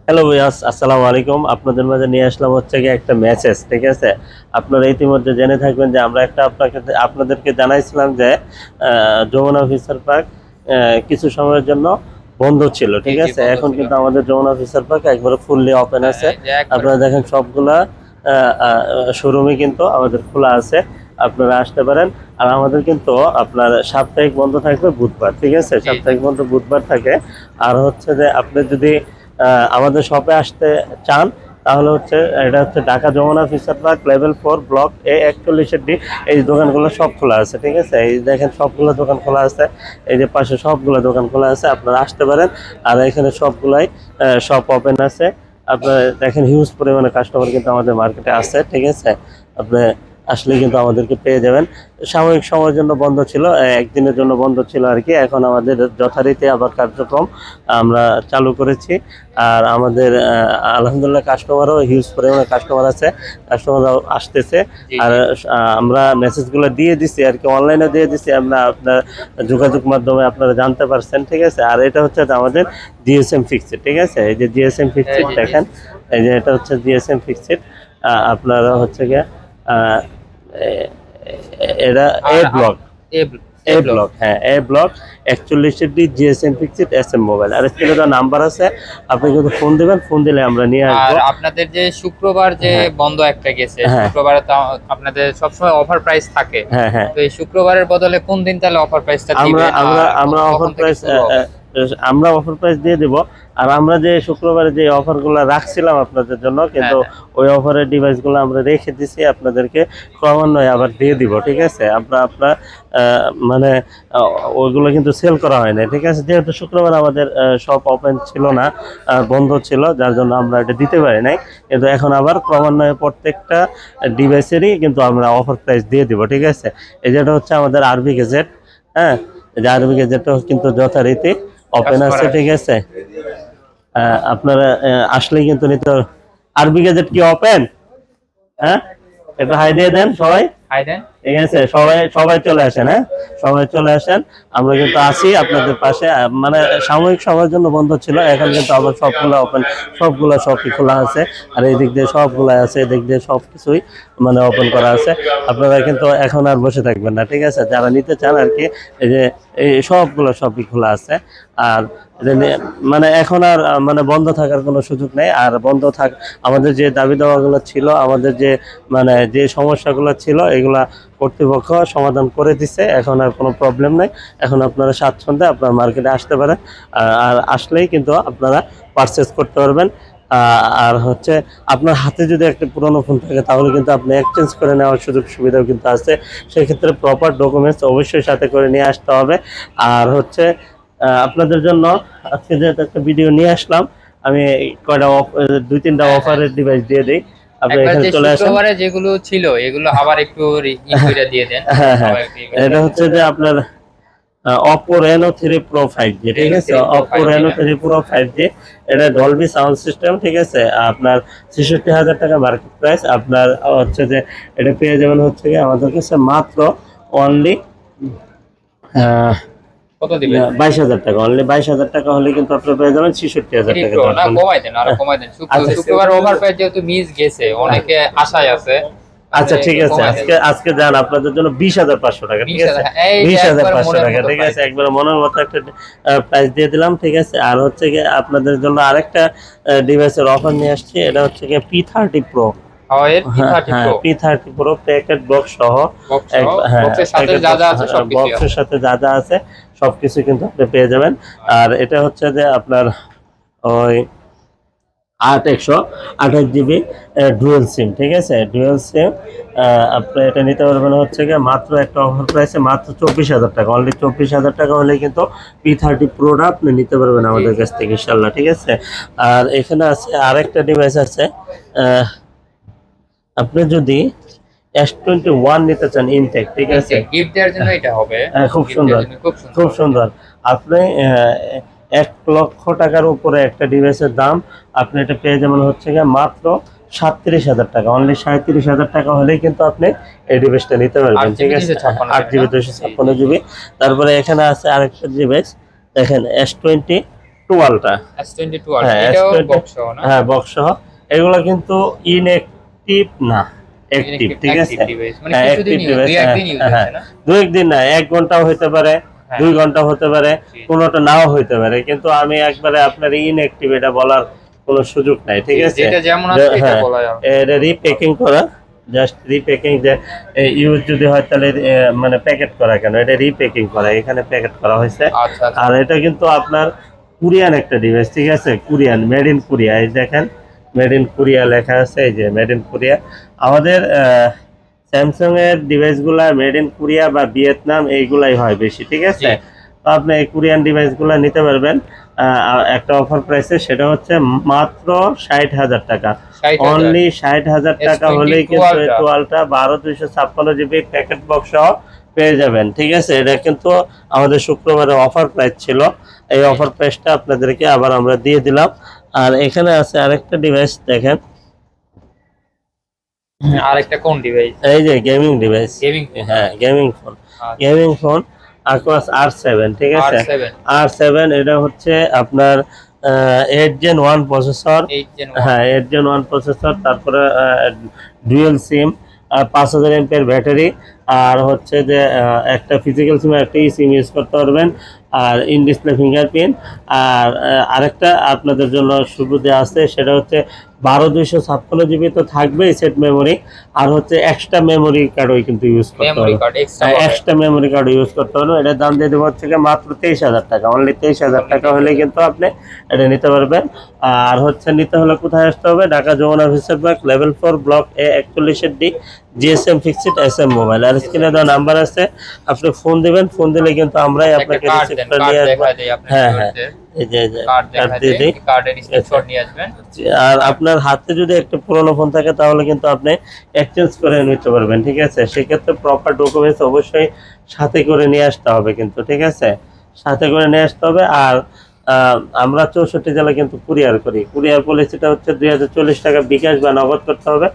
Hello viewers, আসসালামু আলাইকুম। আপনাদের মাঝে নিয়ে আসলাম হচ্ছে গিয়ে একটা মেসেজ। ঠিক আছে, আপনারা ইতিমধ্যে জেনে থাকবেন যে আমরা একটা আপনাদেরকে জানাইছিলাম যে যমুনা ফিচার পার্ক কিছু সময়ের জন্য বন্ধ ছিল। ঠিক আছে, এখন কিন্তু আমাদের যমুনা ফিচার পার্ক একবারে ফুললি ওপেন আছে। আপনারা দেখেন সবগুলা শোরুমে কিন্তু আমাদের খোলা আছে, আপনারা আসতে পারেন। আর আমাদের কিন্তু আপনার সাপ্তাহিক বন্ধ থাকবে বুধবার। ঠিক আছে, সাপ্তাহিক বন্ধ বুধবার থাকে। আর হচ্ছে যে আপনি যদি আমাদের শপে আসতে চান তাহলে হচ্ছে এটা হচ্ছে Dhaka Jamuna Future Park level 4 block A41D। এই দোকানগুলো সব খোলা আছে। ঠিক আছে, এই দেখেন সবগুলো দোকান খোলা আছে, এই যে পাশে সবগুলো দোকান খোলা আছে, আপনারা আসতে পারেন। আর এখানে সবগুলাই শপ ওপেন আছে। আপনারা দেখেন হিউজ পরিমাণে কাস্টমার কিন্তু আমাদের মার্কেটে আছে। ঠিক আছে, আপনি আসলে কিন্তু আমাদেরকে পেয়ে যাবেন। সাময়িক সময়ের জন্য বন্ধ ছিল, একদিনের জন্য বন্ধ ছিল আর কি। এখন আমাদের যথারীতি আবার কার্যক্রম আমরা চালু করেছি। আর আমাদের আলহামদুলিল্লাহ কাস্টমারও হিউজ পরিমাণে কাস্টমার আছে, কাস্টমাররাও আসতেছে। আর আমরা মেসেজগুলো দিয়ে দিছি আর কি, অনলাইনে দিয়ে দিছি, আমরা আপনার যোগাযোগ মাধ্যমে আপনারা জানতে পারছেন। ঠিক আছে, আর এটা হচ্ছে আমাদের জিএসএম ফিক্সড। ঠিক আছে, এই যে জিএসএম ফিক্সড দেখেন, এই যে এটা হচ্ছে জিএসএম ফিক্সড। আপনারা হচ্ছে গিয়ে এটা এ ব্লক, হ্যাঁ A block 41D GSM fixed SM mobile. আর স্ক্রিনে তো নাম্বার আছে, আপনি কিন্তু ফোন দিবেন, ফোন দিলে আমরা নিয়ে আসবো। আর আপনাদের যে শুক্রবার যে বন্ধ একটা গেছে, শুক্রবারে তো আপনাদের সবসময় অফার প্রাইস থাকে। হ্যাঁ, তো এই শুক্রবারের বদলে কোন দিন তাহলে অফার প্রাইসটা দিবেন? আমরা অফার প্রাইস দিয়ে দিব। আর আমরা যে শুক্রবারে যে অফারগুলো রাখছিলাম আপনাদের জন্য, কিন্তু ওই অফারের ডিভাইসগুলো আমরা রেখে দিছি, আপনাদেরকে ক্রমান্বয়ে আবার দিয়ে দিব। ঠিক আছে, আপনার মানে ওইগুলো কিন্তু সেল করা হয় না। ঠিক আছে, যেহেতু শুক্রবার আমাদের শপ ওপেন ছিল না, বন্ধ ছিল, যার জন্য আমরা এটা দিতে পারি নাই। কিন্তু এখন আবার ক্রমান্বয়ে প্রত্যেকটা ডিভাইসেরই কিন্তু আমরা অফার প্রাইস দিয়ে দিব। ঠিক আছে, এই যেটা হচ্ছে আমাদের আরবি গ্যাজেট। হ্যাঁ, আরবি গ্যাজেটও কিন্তু যথারীতি ওপেন আছে। ঠিক আছে, আপনারা আসলেই কিন্তু নিতে। আরবি গ্যাজেট কি ওপেন? হ্যাঁ, একটু হাই দিয়ে দেন সবাই। ঠিক আছে, সবাই চলে আসেন। হ্যাঁ, সবাই চলে আসেন, আমরা কিন্তু আছি আপনাদের পাশে। মানে সাময়িক সময়ের জন্য বন্ধ ছিল, এখন কিন্তু আবার সবগুলো ওপেন, সবগুলো শপই খোলা আছে। আর এই দিক দিয়ে সবগুলো আছে, এদিক দিয়ে সবকিছুই মানে ওপেন করা আছে। আপনারা কিন্তু এখন আর বসে থাকবেন না। ঠিক আছে, যারা নিতে চান আর কি, এই যে এই সবগুলো শপই খোলা আছে। আর মানে এখন আর মানে বন্ধ থাকার কোনো সুযোগ নেই। আর বন্ধ থাক, আমাদের যে দাবি দাওয়াগুলো ছিল, আমাদের যে মানে যে সমস্যাগুলো ছিল, এগুলা কর্তৃপক্ষ সমাধান করে দিছে। এখন আর কোনো প্রবলেম নাই। এখন আপনারা স্বাচ্ছন্দ্যে আপনার মার্কেটে আসতে পারেন। আর আসলেই কিন্তু আপনারা পারচেস করতে পারবেন। আর হচ্ছে আপনার হাতে যদি একটা পুরনো ফোন থাকে তাহলে কিন্তু আপনি এক্সচেঞ্জ করে নেওয়ার সুযোগ সুবিধাও কিন্তু আছে। সেক্ষেত্রে প্রপার ডকুমেন্টস অবশ্যই সাথে করে নিয়ে আসতে হবে। আর হচ্ছে আপনাদের জন্য আজকে যেহেতু একটা ভিডিও নিয়ে আসলাম, আমি কয়টা 2-3টা অফারের ডিভাইস দিয়ে দিই। আপনি এখানে চলে আসেন। যেগুলো ছিল এগুলো আবার একটু দিয়ে দেন। এটা হচ্ছে যে আপনার Oppo Reno 3 Pro 5G। ঠিক আছে, Oppo Reno 3 Pro 5G, এটা ডলবি সাউন্ড সিস্টেম। ঠিক আছে, আপনার 66,000 টাকা মার্কেট প্রাইস। আপনার হচ্ছে যে এটা পেয়ে যাবেন হচ্ছে কি আমাদের কাছে মাত্র অনলি কত দিবেন? 22,000 টাকা। অনলি 22,000 টাকা হলে কিন্তু আপনি পেয়ে যাবেন 66,000 টাকা। না, কমাই দেন, আরো কমাই দেন। শুক্রবার ওভার প্রাইস যেহেতু মিস গেছে, অনেকে আশায় আছে। আচ্ছা ঠিক আছে, আজকে যান আপনাদের জন্য 20,500 টাকা। ঠিক আছে, 20,500 টাকা। ঠিক আছে, একবার মনের মতো একটা প্রাইস দিয়ে দিলাম। ঠিক আছে, আর হচ্ছে কি আপনাদের জন্য আরেকটা ডিভাইসের অফার নিয়ে আসছি। এটা হচ্ছে কি P30 Pro। P30 Pro packet box সহ, বক্সের সাথে যা যা আছে সবকিছু কিন্তু আপনি পেয়ে যাবেন। আর এটা হচ্ছে যে আপনার ওই 128GB ডুয়েল সিম। ঠিক আছে, ডুয়েল সিম আপনি এটা নিতে পারবেন হচ্ছে গিয়ে মাত্র একটা অফার প্রাইসে, মাত্র 24,000 টাকা। অনলি 24,000 টাকা হলে কিন্তু P30 Proটা আপনি নিতে পারবেন আমাদের কাছ থেকে ইনশাল্লাহ। ঠিক আছে, আর এখানে আছে আরেকটা ডিভাইস আছে। আপনি যদি S21 নিতে চান ইনটেক, ঠিক আছে, গিফট দেওয়ার জন্য এটা হবে। খুব সুন্দর, খুব সুন্দর। আপনি 1 লক্ষ টাকার উপরে একটা ডিভাইসের দাম, আপনি এটা পেয়ে যাবেন হচ্ছে গিয়ে মাত্র 37,000 টাকা। অনলি 37,000 টাকা হলেই কিন্তু আপনি এই ডিভাইসটা নিতে পারবেন। ঠিক আছে, 8GB 256GB। তারপরে এখানে আছে আরেকটা ডিভাইস, দেখেন S20 টুয়ালটা, S22 আলট্রা এটাও বক্স সহ না? হ্যাঁ বক্স সহ। এগুলো কিন্তু ইনঅ্যাক্টিভ না, অ্যাক্টিভ, ঠিক আছে? মানে কিছুদিন দুই একদিন ইউজ হচ্ছে না, 2 দিন না, 1 ঘন্টাও হতে পারে, 2 ঘন্টা হতে পারে, কোনোটা নাও হতে পারে, কিন্তু আমি একবারে আপনার ইনঅ্যাক্টিভ এটা বলার কোনো সুযোগ নাই, ঠিক আছে? যেটা যেমন আছে এটা বলা যাবে। এটা রিপ্যাকিং করা, জাস্ট রিপ্যাকিং, যে ইউজ যদি হয় তাহলে মানে প্যাকেট করা কেন, এটা রিপ্যাকিং করা, এখানে প্যাকেট করা হয়েছে। আচ্ছা আচ্ছা। আর এটা কিন্তু আপনার কোরিয়ান একটা ডিভাইস, ঠিক আছে? কোরিয়ান, মেড ইন কোরিয়া, এই দেখেন মেড ইন কোরিয়া লেখা আছে, এই যে মেড ইন কোরিয়া। আমাদের স্যামসাং এর ডিভাইসগুলা মেড ইন কোরিয়া বা ভিয়েতনাম এইগুলাই হয় বেশি, ঠিক আছে? তো আপনি এই কোরিয়ান ডিভাইসগুলো নিতে পারবেন একটা অফার প্রাইসে, সেটা হচ্ছে মাত্র 60,000 টাকা, অনলি 60,000 টাকা হলেই কিন্তু টুয়ালটা 12/256 জিবি প্যাকেট বক্স সহ পেয়ে যাবেন, ঠিক আছে? এটা কিন্তু আমাদের শুক্রবারে অফার প্রাইস ছিল, এই অফার প্রাইসটা আপনাদেরকে আবার আমরা দিয়ে দিলাম। আর এখানে আছে আরেকটা ডিভাইস, দেখেন আরেকটা কোন ডিভাইস? এই যে গেমিং ডিভাইস, হ্যাঁ gaming phone, gaming phone Aquos R7, ঠিক আছে? R7 এটা হচ্ছে আপনার 8 Gen 1 প্রসেসর, হ্যাঁ 8 Gen 1 প্রসেসর, তারপরে ডুয়াল সিম, 5000 এমপিএর ব্যাটারি, আর হচ্ছে যে একটা ফিজিক্যাল সিম একটা সিম ইউজ করতে পারবেন, আর ইন ডিসপ্লে ফিঙ্গারপ্রিন্ট। আর আরেকটা আপনাদের জন্য সুবিধা আছে, সেটা হচ্ছে 12/256 জিবি তো থাকবেই সেট মেমোরি, আর হচ্ছে এক্সট্রা মেমোরি কার্ডও কিন্তু ইউজ করতে পারবেন, এক্সট্রা মেমোরি কার্ড ইউজ করতে পারবেন। এটার দাম দিয়ে দেবো হচ্ছে মাত্র 23,000 টাকা, অনলি 23,000 টাকা হলে কিন্তু আপনি এটা নিতে পারবেন। আর হচ্ছে নিতে হলে কোথায় আসতে হবে? Dhaka Jamuna officer park, level 4, block A 41D, GSM fixed SM mobile. আর স্ক্রিনে দেওয়া নাম্বার আছে, আপনি ফোন দিবেন, ফোন দিলে কিন্তু আমরাই আপনাকে রিসিভ করে নিয়ে আসবো। হ্যাঁ হ্যাঁ, এই যে কার্ডের স্ক্রিনশট নিয়ে আসবেন। আর আপনার হাতে যদি একটা পুরনো ফোন থাকে তাহলে কিন্তু আপনি এক্সচেঞ্জ করে নিতে পারবেন, ঠিক আছে? সেক্ষেত্রে প্রপার ডকুমেন্টস অবশ্যই সাথে করে নিয়ে আসতে হবে কিন্তু, ঠিক আছে? সাথে করে নিয়ে আসতে হবে। আর আমরা 64 জেলা কিন্তু কুরিয়ার করি। কুরিয়ার পলিসিটা হচ্ছে 2040 টাকা বিকাশ বা নগদ করতে হবে,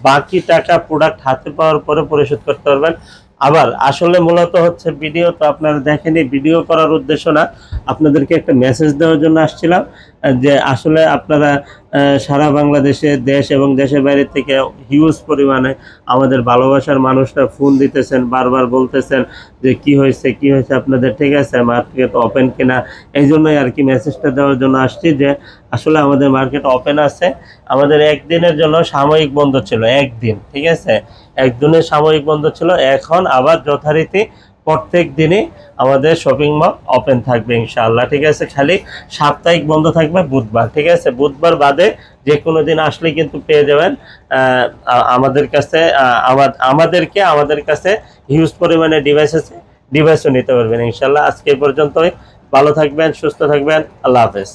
বাকি টাকা প্রোডাক্ট হাতে পাওয়ার পরে পরিশোধ করতে পারবেন। আবার আসলে মূলত হচ্ছে ভিডিও তো আপনারা দেখেনি, ভিডিও করার উদ্দেশ্য না, আপনাদেরকে একটা মেসেজ দেওয়ার জন্য আসছিলাম যে আসলে আপনারা সারা বাংলাদেশে, দেশ এবং দেশের বাইরে থেকে হিউজ পরিমাণে আমাদের ভালোবাসার মানুষরা ফোন দিতেছেন, বারবার বলতেছেন যে কি হয়েছে আপনাদের, ঠিক আছে? মার্কেট ওপেন কিনা, এই জন্যই আর কি মেসেজটা দেওয়ার জন্য আসছি যে আসলে আমাদের মার্কেট ওপেন আছে। আমাদের একদিনের জন্য সাময়িক বন্ধ ছিল, একদিন, ঠিক আছে? একদিনের সাময়িক বন্ধ ছিল, এখন আবার যথারীতি প্রত্যেক দিনই আমাদের শপিং মল ওপেন থাকবে ইনশাআল্লাহ, ঠিক আছে? খালি সাপ্তাহিক বন্ধ থাকবে বুধবার, ঠিক আছে? বুধবার বাদে যে কোনো দিন আসলে কিন্তু পেয়ে যাবেন আমাদের কাছে, আমাদের কাছে হিউজ পরিমাণে ডিভাইস আছে, ডিভাইসও নিতে পারবেন ইনশাআল্লাহ। আজকে পর্যন্তই, ভালো থাকবেন, সুস্থ থাকবেন, আল্লাহ হাফেজ।